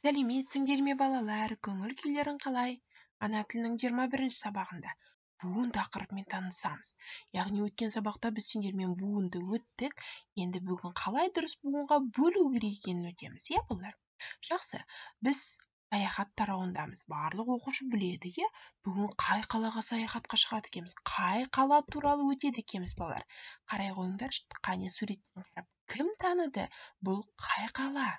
Сәлеметсіңдер ме балалар, көңіл күйлерің қалай? Ана тілінің 21 сабағында буын тақырыбымен танысамыз. Яғни өткен сабақта біз сендермен буынды өттік. Енді бүгін қалай дұрыс буынға бөлу керек екенін өтеміз, балалар? Жақсы, біз саяхат тарауындамыз. Барлық оқушы біледі, бүгін қай қалаға саяхатқа шығады екенбіз, қай қала туралы өтеді екенбіз, балалар? Қарай қойыңдар, қане суреттен қарап, кім таныды? Бұл қай қала?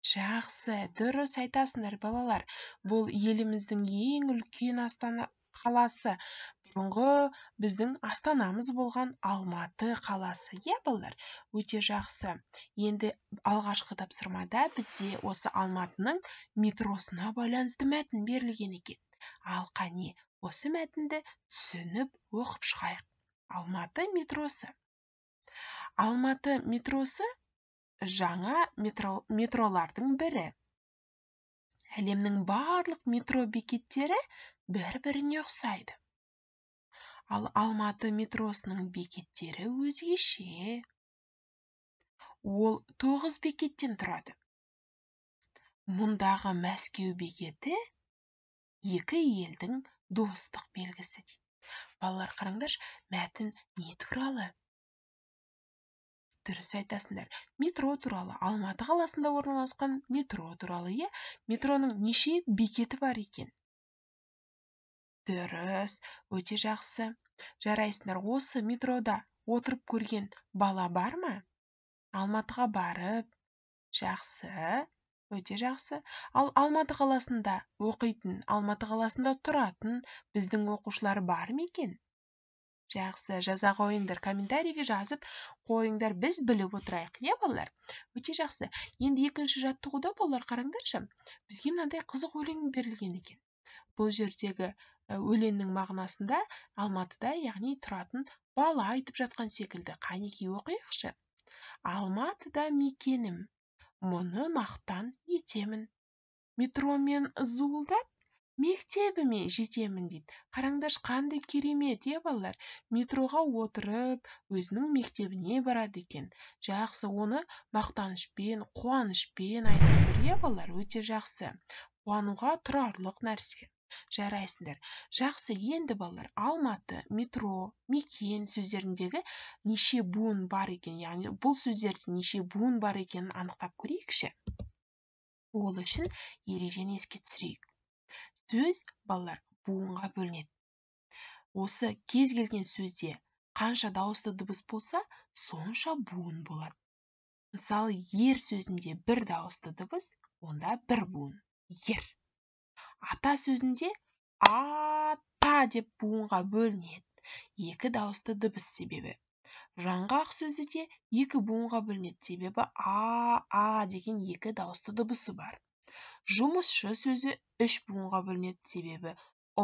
Жақсы, дұрыс айтасыңдар, балалар. Бұл еліміздің ең үлкен астана қаласы. Бұрынғы біздің астанамыз болған Алматы қаласы. Балалар, өте жақсы. Енді алғашқы тапсырмада бізде осы Алматының метросына байланысты мәтін берілген екен. Ал қане, осы мәтінді түсініп оқып шығайық. Алматы метросы. Алматы метросы жаңа метролардың бірі. Әлемнің барлық метро бекеттері бір-біріне ұқсайды. Ал Алматы метросының бекеттері өзгеше. Ол 9 бекеттен тұрады. Мұндағы Мәскеу бекеті екі елдің достық белгісі дейді. Балалар, қараңдар, мәтін не туралы? Дұрыс айтасыңдар. Метро туралы. Алматы қаласында орналасқан метро туралы, Метроның неше бекеті бар екен? Дұрыс, өте жақсы. Жарайсыңдар, осы метрода отырып көрген бала бар ма? Алматыға барып. Жақсы, өте жақсы. Ал Алматы қаласында оқитын, Алматы қаласында тұратын біздің оқушылар бар ма екен? Жақсы, жаза қойыңдар, комментарийге жазып қойыңдар, біз біліп отырайық, балалар? Өте жақсы. Енді екінші жаттығуда, балалар, қараңдаршы, бізге мынандай қызық өлең берілген екен. Бұл жердегі өлеңнің мағынасында Алматыда, яғни тұратын бала айтып жатқан секілді. Қанекей оқиықшы. Алматыда мекенім, мұны мақтан етемін. Метромен зуылдап, мектебіме жетемін дейді. Қараңдар, қандай керемет, балалар? Метроға отырып, өзінің мектебіне барады екен. Жақсы, оны мақтанышпен, қуанышпен айтып тұр, балалар? Өте жақсы. Қуануға тұрарлық нәрсе. Жарайсыңдар. Жақсы, енді балалар, Алматы, метро, мекен сөздеріндегі неше буын бар екен, яғни бұл сөздерде неше буын бар екенін анықтап көрейікші. Ол үшін ережені еске түсірейік. Сөз, балалар, буынға бөлінеді. Осы кез келген сөзде қанша дауысты дыбыс болса, сонша буын болады. Мысалы, ер сөзінде бір дауысты дыбыс, онда бір буын. Ер. Ата сөзінде ата деп буынға бөлінеді. Екі дауысты дыбыс себебі. Жаңғақ сөзі де екі буынға бөлінеді, себебі а деген екі дауысты дыбысы бар. Жұмысшы сөзі үш буынға бөлінеді, себебі о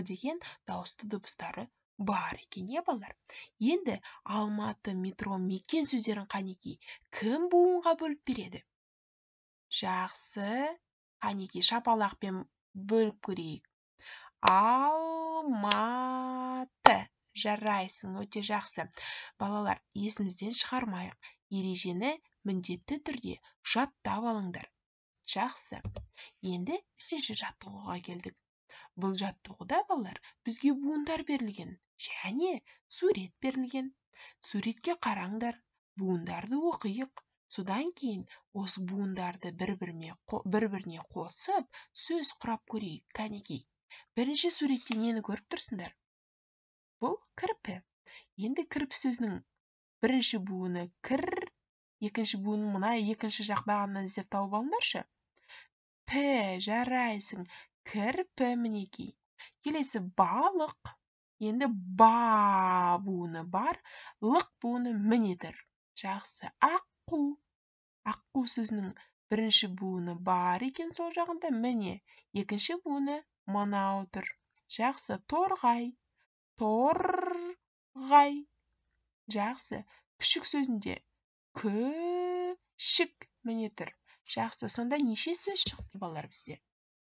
деген дауысты дыбыстары бар екен, балалар? Енді Алматы, метро, мекен сөздерін қанекей кім буынға бөліп береді? Жақсы, қанекей шапалақпен бөліп көрейік. Алматы. Жарайсың, өте жақсы. Балалар, есімізден шығармайық. Ережені міндетті түрде жаттап алыңдар. Жақсы. Енді үшінші жаттығуға келдік. Бұл жаттығуда, балалар, бізге буындар берілген, және сурет берілген. Суретке қараңдар, буындарды оқиық. Содан кейін осы буындарды бір-біріне қосып, сөз құрап көрейік. Кәнекей. Бірінші суретте нені көріп тұрсыңдар? Бұл кірпі. Енді кірпі сөзінің бірінші буыны кір, екінші буыны мұна екінші жақ бағаннан іздеп тауып алыңдаршы. П, жарайсың. Кірпі, мінекей. Келесі балық. Енді ба буыны бар, лық буыны міне тұр. Жақсы. Аққу. Аққу сөзінің бірінші буыны бар екен сол жағында, міне. Екінші буыны мынау тұр. Жақсы. Торғай. Торғай. Жақсы. Күшік сөзінде күшік міне тұр. Жақсы. Сонда неше сөз шықты, балалар, бізде?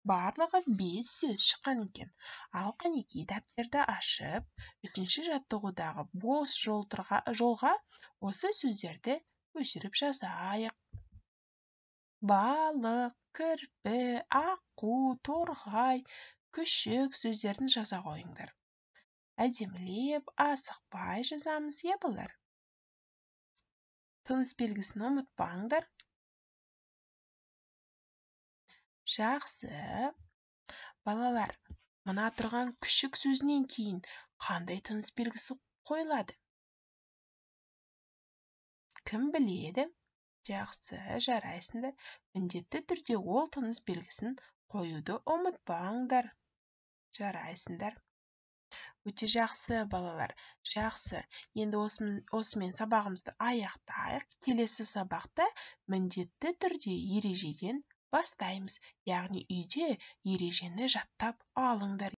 Барлығы 5 сөз шыққан екен. Ал қанекей дәптерді ашып, үшінші жаттығудағы бос жолға осы сөздерді өшіріп жазайық. балық, кірпі, аққу, торғай, күшік сөздерін жаза қойыңдар. Әдемілеп, асықпай жазамыз, иә балалар? Тыныс белгісін ұмытпаңдар. Жақсы. Балалар, мына тұрған күшік сөзінен кейін қандай тыныс белгісі қойылады? Кім біледі? Жақсы, жарайсыңдар. Міндетті түрде ол тыныс белгісін қоюды ұмытпаңдар. Жарайсыңдар. Өте жақсы, балалар. Жақсы. Енді осымен сабағымызды аяқтайық. Келесі сабақта міндетті түрде ережеден бастаймыз. Яғни үйде ережені жаттап алыңдар.